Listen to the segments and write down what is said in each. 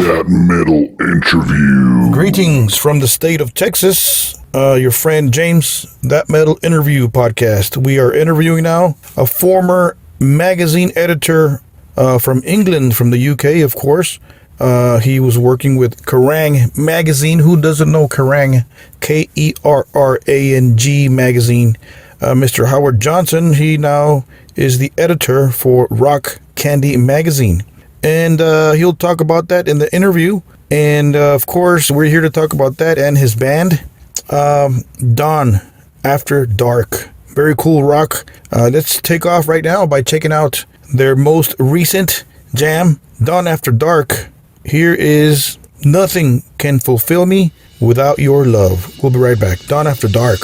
That Metal Interview. Greetings from the state of Texas. Your friend James, That Metal Interview podcast. We are interviewing now a former magazine editor from England, from the UK, of course. He was working with KERRANG magazine. Who doesn't know KERRANG? KERRANG magazine. Mr. Howard Johnson, he now is the editor for Rock Candy magazine. And he'll talk about that in the interview. And of course, we're here to talk about that and his band, Dawn After Dark. Very cool rock. Let's take off right now by checking out their most recent jam, Dawn After Dark. Here is Nothing Can Fulfill Me Without Your Love. We'll be right back. Dawn After Dark.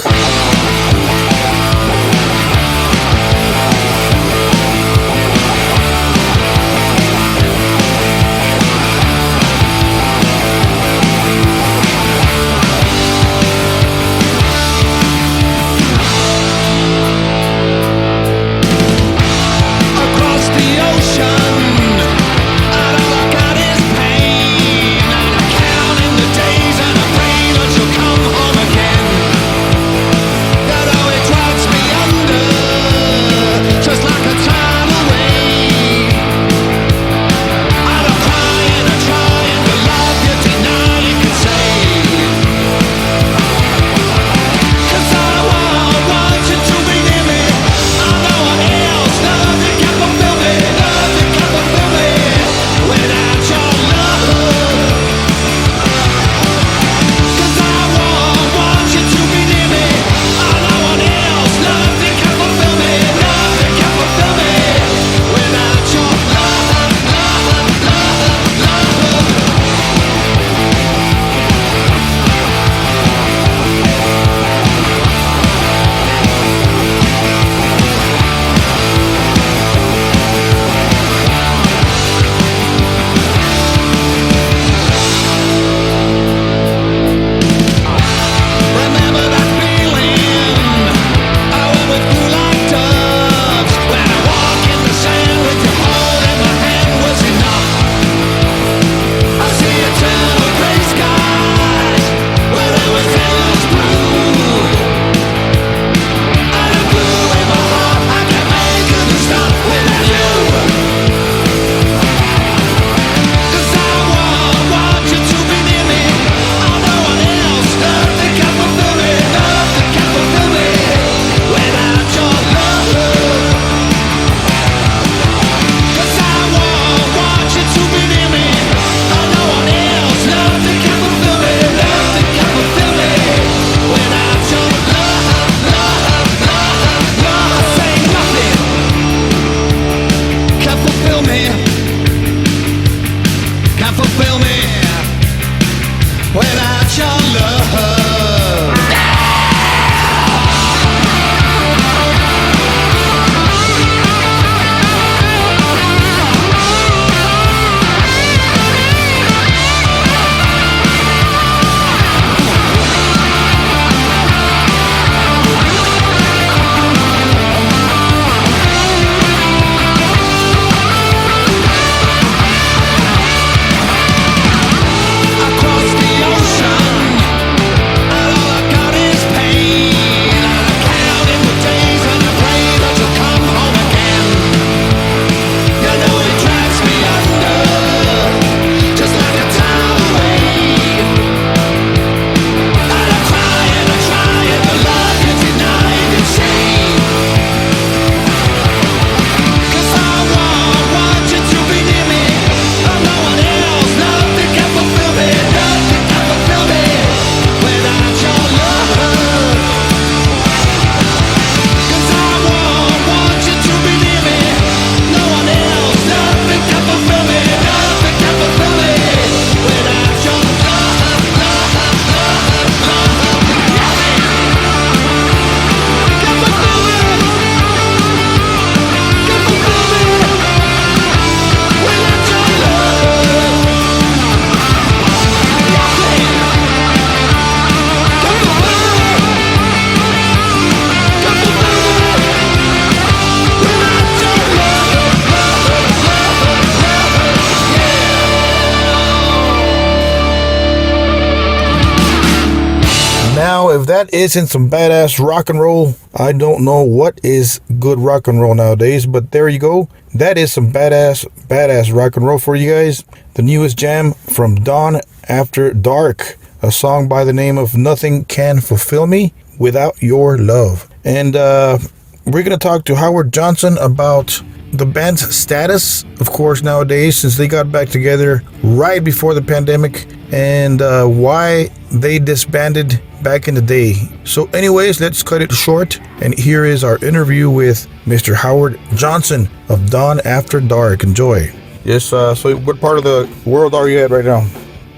if that isn't some badass rock and roll, I don't know what is good rock and roll nowadays. But there you go. That is some badass rock and roll for you guys. The newest jam from Dawn After Dark, a song by the name of Nothing Can Fulfill Me Without Your Love. And we're going to talk to Howard Johnson about the band's status, of course, nowadays, since they got back together right before the pandemic, and why they disbanded back in the day. So anyways, let's cut it short, and here is our interview with Mr. Howard Johnson of Dawn After Dark. Enjoy. Yes, so what part of the world are you at right now?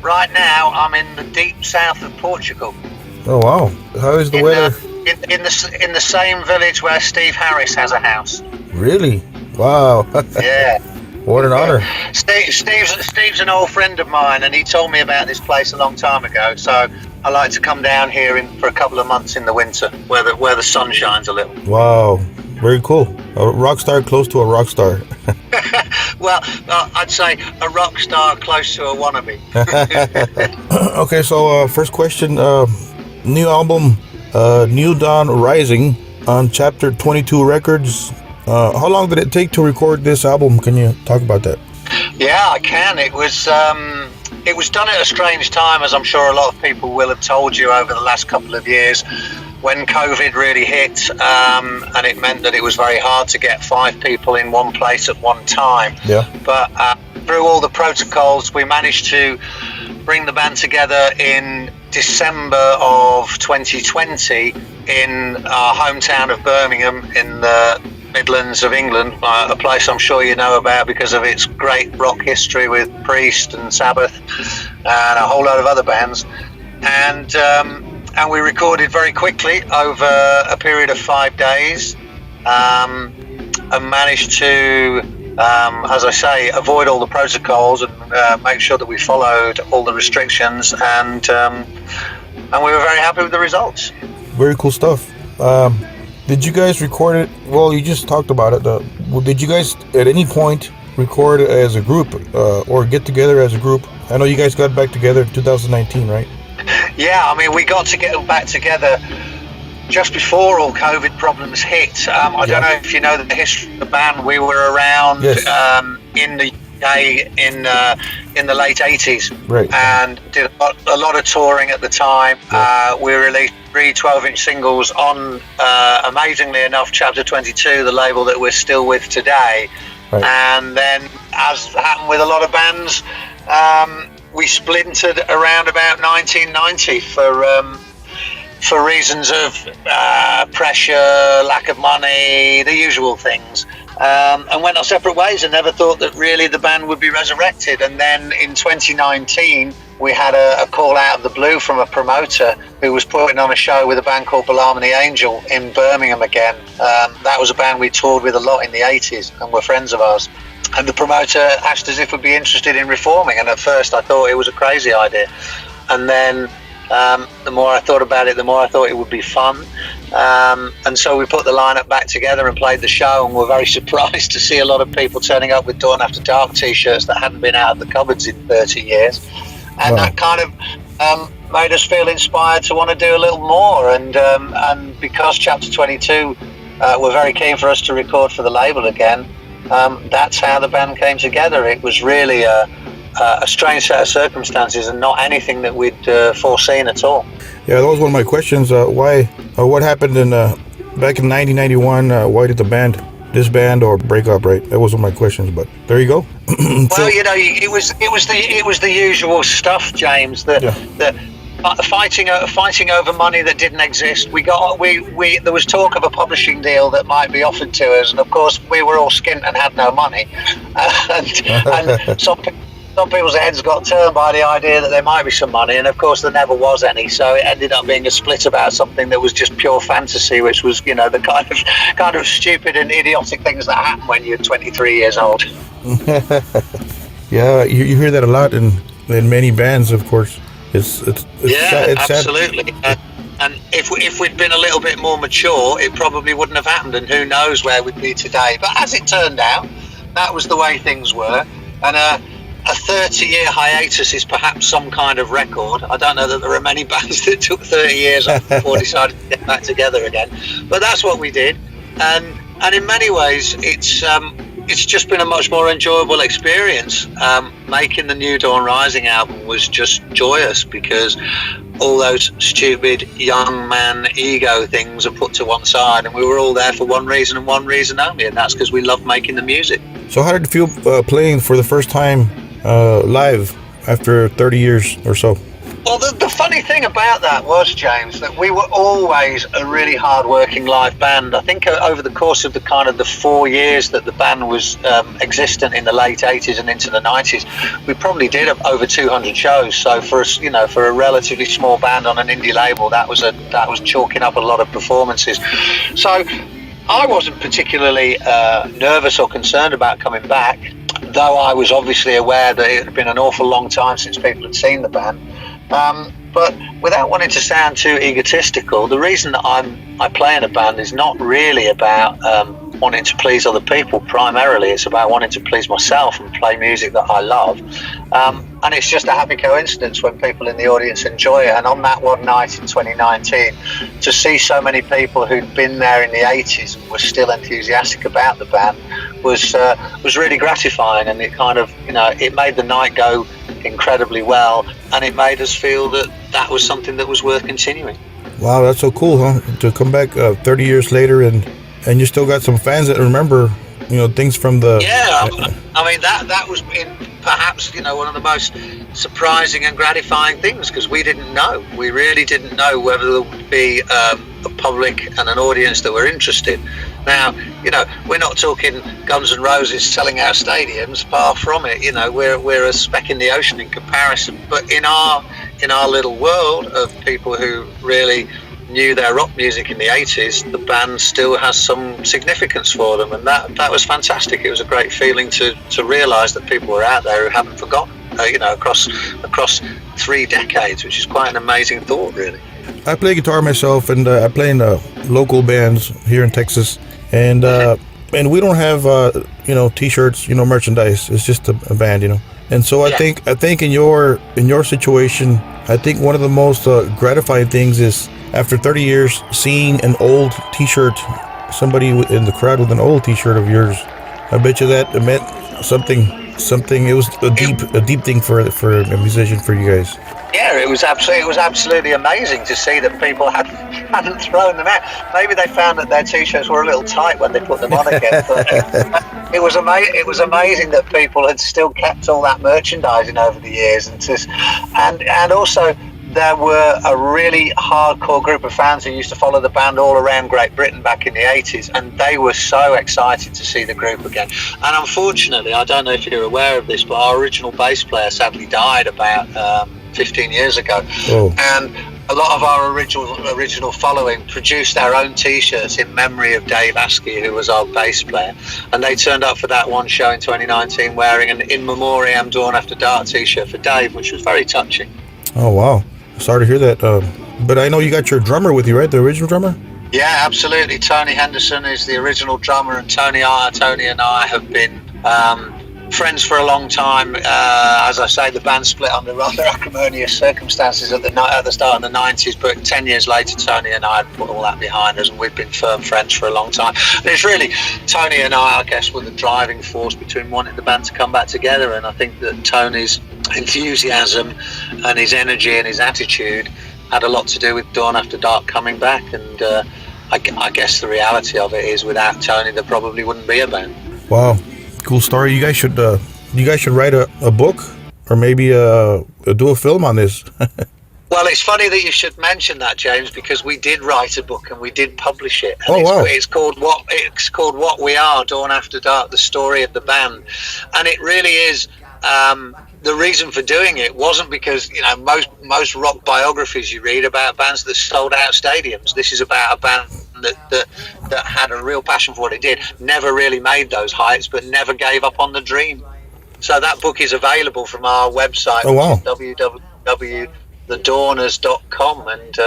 Right now, I'm in the deep south of Portugal. Oh, wow. How is the weather? In the same village where Steve Harris has a house. Really? Wow. Yeah. What an honor. Steve's an old friend of mine, and he told me about this place a long time ago. So I like to come down here for a couple of months in the winter, where the sun shines a little. Wow. Very cool. A rock star close to a rock star. Well, I'd say a rock star close to a wannabe. Okay, so first question. New album, New Dawn Rising on Chapter 22 Records. How long did it take to record this album? Can you talk about that? Yeah, I can. It was done at a strange time, as I'm sure a lot of people will have told you over the last couple of years, when COVID really hit, and it meant that it was very hard to get 5 people in one place at one time. Yeah. But through all the protocols, we managed to bring the band together in December of 2020 in our hometown of Birmingham in the Midlands of England, a place I'm sure you know about because of its great rock history with Priest and Sabbath and a whole load of other bands. And we recorded very quickly over a period of 5 days, and managed to, as I say, avoid all the protocols and make sure that we followed all the restrictions, and we were very happy with the results. Very cool stuff. Did you guys record it? Well, you just talked about it. Did you guys at any point record as a group or get together as a group? I know you guys got back together in 2019, right? Yeah, I mean, we got to get back together just before all COVID problems hit. I don't know if you know the history of the band. We were around in the UK in the late 80s, right, and did a lot of touring at the time. We released 3 12-inch singles on, amazingly enough, Chapter 22, the label that we're still with today. Right. And then, as happened with a lot of bands, we splintered around about 1990 for reasons of pressure, lack of money, the usual things, and went our separate ways, and never thought that really the band would be resurrected. And then in 2019 we had a call out of the blue from a promoter who was putting on a show with a band called Balaam and the Angel in Birmingham again. That was a band we toured with a lot in the 80s and were friends of ours. And the promoter asked us if we'd be interested in reforming, and at first I thought it was a crazy idea, and then the more I thought about it, the more I thought it would be fun, and so we put the lineup back together and played the show, and were very surprised to see a lot of people turning up with Dawn After Dark t-shirts that hadn't been out of the cupboards in 30 years, and that kind of made us feel inspired to want to do a little more, and because Chapter 22 were very keen for us to record for the label again, that's how the band came together. It was really a strange set of circumstances and not anything that we'd foreseen at all. Yeah, that was one of my questions. What happened back in 1991? Why did the band disband or break up? Right, that was one of my questions. But there you go. Well, you know, it was the usual stuff, James. Fighting over money that didn't exist. There was talk of a publishing deal that might be offered to us, and of course we were all skint and had no money, and some people's heads got turned by the idea that there might be some money, and of course there never was any. So it ended up being a split about something that was just pure fantasy, which was, you know, the kind of stupid and idiotic things that happen when you're 23 years old. Yeah, you hear that a lot in many bands, of course. It's absolutely. And if we'd been a little bit more mature, it probably wouldn't have happened, and who knows where we'd be today. But as it turned out, that was the way things were, and a 30-year hiatus is perhaps some kind of record. I don't know that there are many bands that took 30 years off before decided to get back together again, but that's what we did. And in many ways, it's just been a much more enjoyable experience. Making the New Dawn Rising album was just joyous because all those stupid young man ego things are put to one side, and we were all there for one reason and one reason only, and that's because we loved making the music. So how did it feel playing for the first time live after 30 years or so? Well, the funny thing about that was, James, that we were always a really hard-working live band. I think over the course of the 4 years that the band was existent in the late 80s and into the 90s, we probably did over 200 shows. So for us, for a relatively small band on an indie label, that was chalking up a lot of performances. So I wasn't particularly nervous or concerned about coming back, though I was obviously aware that it had been an awful long time since people had seen the band. But without wanting to sound too egotistical, the reason that I play in a band is not really about wanting to please other people primarily. It's about wanting to please myself and play music that I love. And it's just a happy coincidence when people in the audience enjoy it. And on that one night in 2019, to see so many people who'd been there in the 80s and were still enthusiastic about the band was really gratifying. And it kind of, it made the night go incredibly well, and it made us feel that was something that was worth continuing. Wow, that's so cool, huh? To come back 30 years later and you still got some fans that remember things from the... Yeah, I mean, that was perhaps, one of the most surprising and gratifying things, because we really didn't know whether there would be a public and an audience that were interested. Now, we're not talking Guns N' Roses selling out stadiums, far from it. We're a speck in the ocean in comparison. But in our little world of people who really knew their rock music in the 80s, the band still has some significance for them, and that was fantastic. It was a great feeling to realise that people were out there who haven't forgotten, across 3 decades, which is quite an amazing thought, really. I play guitar myself, and I play in local bands here in Texas, and we don't have T-shirts, merchandise. It's just a band, And so I think in your situation, I think one of the most gratifying things is, after 30 years, seeing an old T-shirt, somebody in the crowd with an old T-shirt of yours. I bet you that it meant something. It was a deep thing for a musician, for you guys. Yeah, it was absolutely amazing to see that people hadn't thrown them out. Maybe they found that their T-shirts were a little tight when they put them on again. But it was amazing that people had still kept all that merchandising over the years, and also there were a really hardcore group of fans who used to follow the band all around Great Britain back in the 80s, and they were so excited to see the group again. And unfortunately, I don't know if you're aware of this, but our original bass player sadly died about 15 years ago. Oh. And a lot of our original following produced our own T-shirts in memory of Dave Askey, who was our bass player, and they turned up for that one show in 2019 wearing an In Memoriam Dawn After Dark T-shirt for Dave, which was very touching. Oh wow, sorry to hear that. But I know you got your drummer with you, right? The original drummer? Yeah, absolutely. Tony Henderson is the original drummer, and Tony and I have been friends for a long time. As I say, the band split under rather acrimonious circumstances at the start of the 90s, but 10 years later, Tony and I had put all that behind us, and we've been firm friends for a long time. And it's really Tony and I guess, were the driving force between wanting the band to come back together, and I think that Tony's enthusiasm and his energy and his attitude had a lot to do with Dawn After Dark coming back, and I guess the reality of it is, without Tony, there probably wouldn't be a band. Wow. Cool story. You guys should write a book, or maybe do a film on this. Well, it's funny that you should mention that, James, because we did write a book and we did publish it. And wow! It's called What We Are, Dawn After Dark: The Story of the Band, and it really is. The reason for doing it wasn't because most rock biographies you read about bands that sold out stadiums. This is about a band that had a real passion for what it did, never really made those heights, but never gave up on the dream. So that book is available from our website, oh, wow. which is thedawners.com, and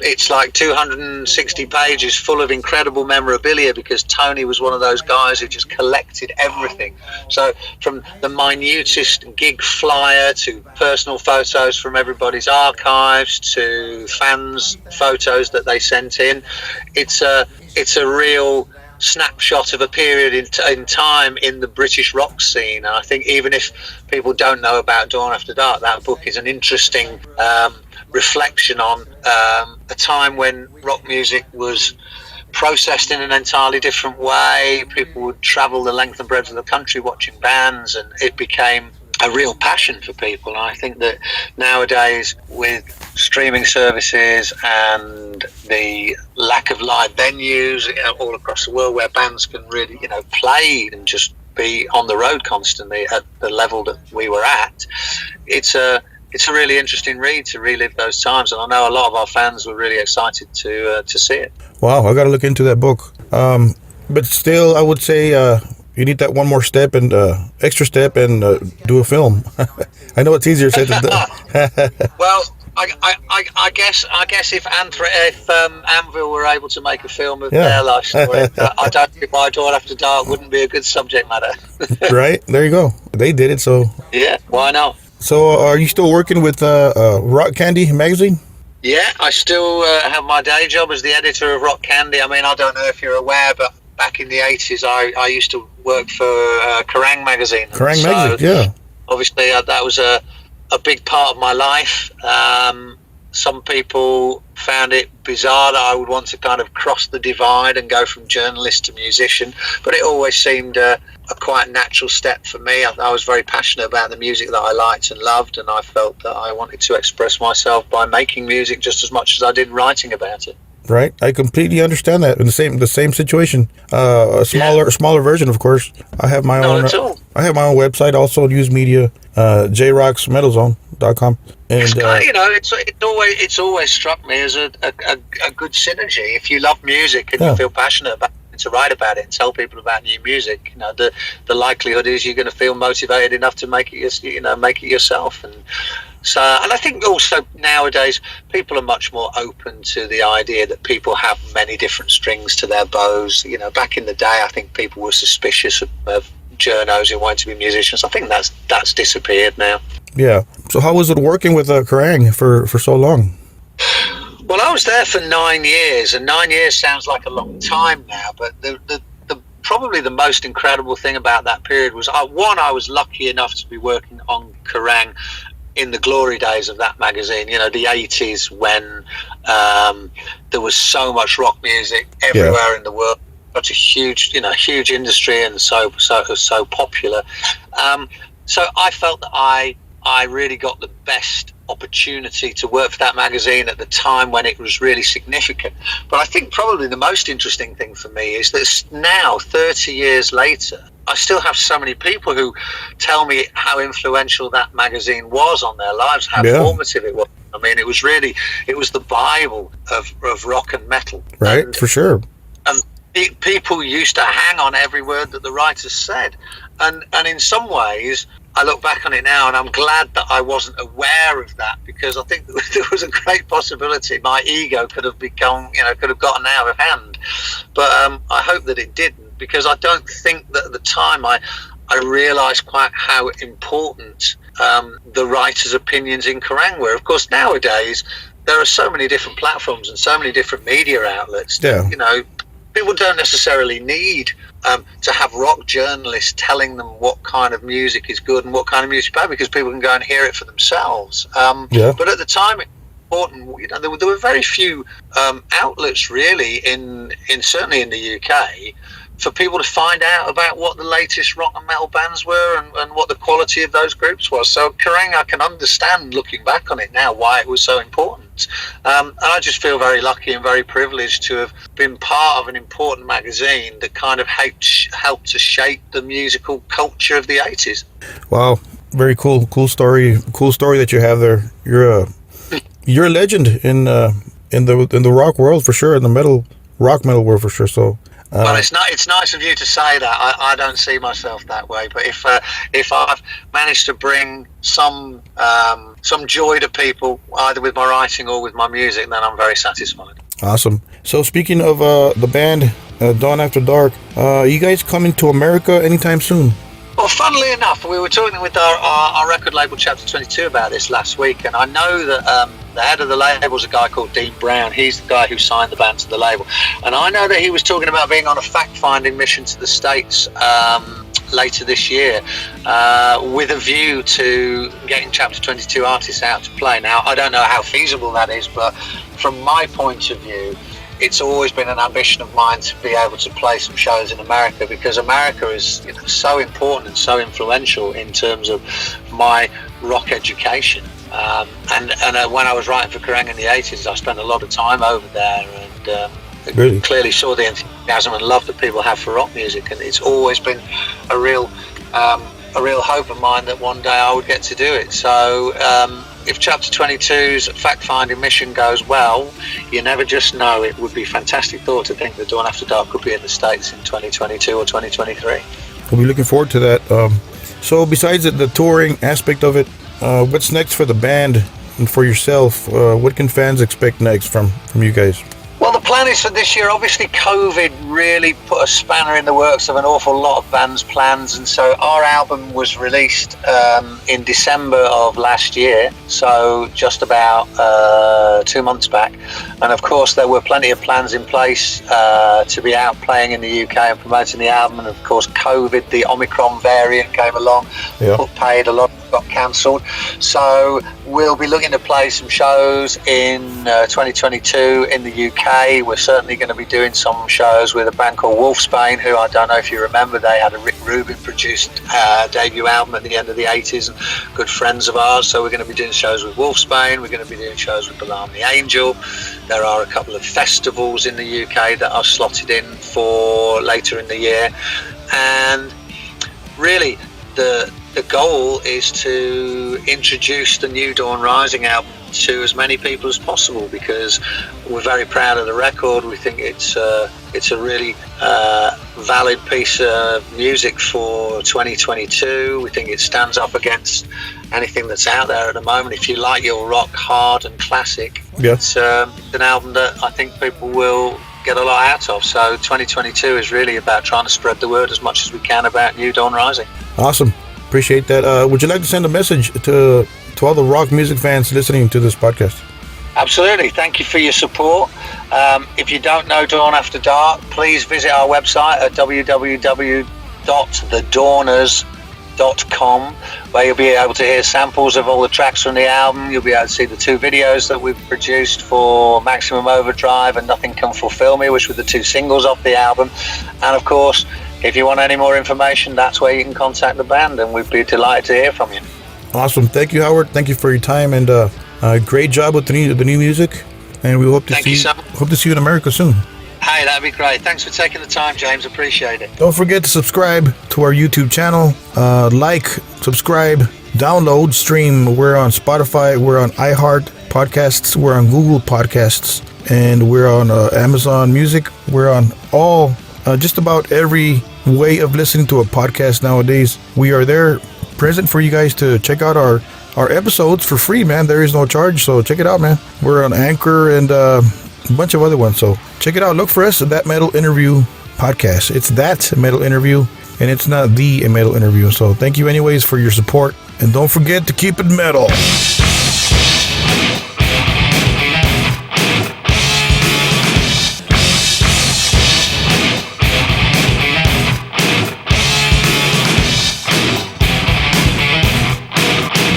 it's like 260 pages full of incredible memorabilia, because Tony was one of those guys who just collected everything. So from the minutest gig flyer to personal photos from everybody's archives to fans' photos that they sent in, it's a real snapshot of a period in time in the British rock scene. And I think even if people don't know about Dawn After Dark, that book is an interesting reflection on a time when rock music was processed in an entirely different way. People would travel the length and breadth of the country watching bands, and it became a real passion for people. And I think that nowadays, with streaming services and the lack of live venues all across the world where bands can really play and just be on the road constantly at the level that we were at, it's a really interesting read to relive those times. And I know a lot of our fans were really excited to see it. Wow, I got to look into that book. But still, I would say you need that one more step and extra step and do a film. I know it's easier said than done. Well, I guess if Anvil were able to make a film of their life story, I don't think why Dawn After Dark wouldn't be a good subject matter. Right, there you go. They did it, so yeah, why not? So, are you still working with Rock Candy magazine? Yeah, I still have my day job as the editor of Rock Candy. I mean, I don't know if you're aware, but back in the 80s, I used to work for KERRANG magazine. KERRANG magazine, yeah. Obviously, that was a big part of my life. Some people found it bizarre that I would want to kind of cross the divide and go from journalist to musician, but it always seemed a quite natural step for me. I was very passionate about the music that I liked and loved, and I felt that I wanted to express myself by making music just as much as I did writing about it. Right, I completely understand that. In the same situation, a smaller version, of course. I have my own. I have my own website, also News Media, jrocksmetalzone.com. And it's always struck me as a good synergy. If you love music and you feel passionate about it, to write about it and tell people about new music, the likelihood is you're going to feel motivated enough to make it yourself. And I think also nowadays people are much more open to the idea that people have many different strings to their bows. Back in the day, I think people were suspicious of journos who wanted to be musicians. I think that's disappeared now. Yeah. So how was it working with KERRANG for so long? Well, I was there for 9 years, and 9 years sounds like a long time now, but probably the most incredible thing about that period was, I was lucky enough to be working on KERRANG in the glory days of that magazine, the 80s, when there was so much rock music everywhere in the world, such a huge industry, and so popular. So I felt that I really got the best opportunity to work for that magazine at the time when it was really significant. But I think probably the most interesting thing for me is that now, 30 years later, I still have so many people who tell me how influential that magazine was on their lives, how formative it was. I mean, it was the Bible of rock and metal. Right, for sure. And people used to hang on every word that the writers said. And in some ways, I look back on it now and I'm glad that I wasn't aware of that, because I think there was a great possibility my ego could have gotten out of hand. But I hope that it didn't, because I don't think that at the time I realised quite how important the writers' opinions in KERRANG were. Of course, nowadays there are so many different platforms and so many different media outlets that, people don't necessarily need to have rock journalists telling them what kind of music is good and what kind of music is bad, because people can go and hear it for themselves. But at the time, it was important. There were very few outlets really certainly in the UK for people to find out about what the latest rock and metal bands were and what the quality of those groups was. So KERRANG, I can understand looking back on it now why it was so important. And I just feel very lucky and very privileged to have been part of an important magazine that kind of helped to shape the musical culture of the 80s. Wow, very cool story that you have there. You're a legend in the rock world for sure, in the rock metal world for sure. So Well, it's nice of you to say that. I don't see myself that way, but if I've managed to bring some joy to people, either with my writing or with my music, then I'm very satisfied. Awesome. So speaking of the band, Dawn After Dark, you guys coming to America anytime soon? Well, funnily enough, we were talking with our record label, Chapter 22, about this last week, and I know that the head of the label is a guy called Dean Brown. He's the guy who signed the band to the label, and I know that he was talking about being on a fact-finding mission to the States later this year, with a view to getting Chapter 22 artists out to play. Now, I don't know how feasible that is, but from my point of view, it's always been an ambition of mine to be able to play some shows in America, because America is so important and so influential in terms of my rock education. And when I was writing for Kerrang in the 80s, I spent a lot of time over there, and Really? clearly saw the enthusiasm and love that people have for rock music, and it's always been a real hope of mine that one day I would get to do it. So if Chapter 22's fact-finding mission goes well, you never just know. It would be a fantastic thought to think that Dawn After Dark could be in the States in 2022 or 2023. We'll be looking forward to that. So besides the touring aspect of it, what's next for the band and for yourself? What can fans expect next from you guys? Well, the plan is for this year. Obviously, COVID really put a spanner in the works of an awful lot of bands' plans, and so our album was released in December of last year, so just about 2 months back. And of course, there were plenty of plans in place to be out playing in the UK and promoting the album. And of course, COVID, the Omicron variant, came along, paid a lot, got cancelled. So we'll be looking to play some shows in 2022 in the UK. We're certainly going to be doing some shows with a band called Wolfsbane, who I don't know if you remember, they had a Rick Rubin produced debut album at the end of the 80s, and good friends of ours. So we're going to be doing shows with Wolfsbane, we're going to be doing shows with Balaam the Angel. There are a couple of festivals in the UK that are slotted in for later in the year, and really the goal is to introduce the new Dawn Rising album to as many people as possible, because we're very proud of the record. We think it's a really valid piece of music for 2022. We think it stands up against anything that's out there at the moment. If you like your rock hard and classic, it's an album that I think people will get a lot out of. So 2022 is really about trying to spread the word as much as we can about New Dawn Rising. Awesome. Appreciate that. Would you like to send a message to all the rock music fans listening to this podcast? Absolutely. Thank you for your support. If you don't know Dawn After Dark, please visit our website at www.thedawners.com, where you'll be able to hear samples of all the tracks from the album. You'll be able to see the 2 videos that we've produced for Maximum Overdrive and Nothing Can Fulfill Me, which were the 2 singles off the album. And of course, if you want any more information, that's where you can contact the band, and we'd be delighted to hear from you. Awesome. Thank you, Howard. Thank you for your time, and great job with the new music. And we hope to see you in America soon. Hey, that'd be great. Thanks for taking the time, James. Appreciate it. Don't forget to subscribe to our YouTube channel. Like, subscribe, download, stream. We're on Spotify. We're on iHeart Podcasts. We're on Google Podcasts. And we're on Amazon Music. We're on just about every way of listening to a podcast nowadays. We are there, present for you guys to check out our episodes for free, man. There is no charge, so check it out, man. We're on Anchor and a bunch of other ones, so check it out. Look for us at That Metal Interview Podcast. It's That Metal Interview, and it's not The Metal Interview. So thank you anyways for your support, and don't forget to keep it metal.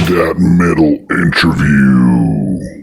That Metal Interview.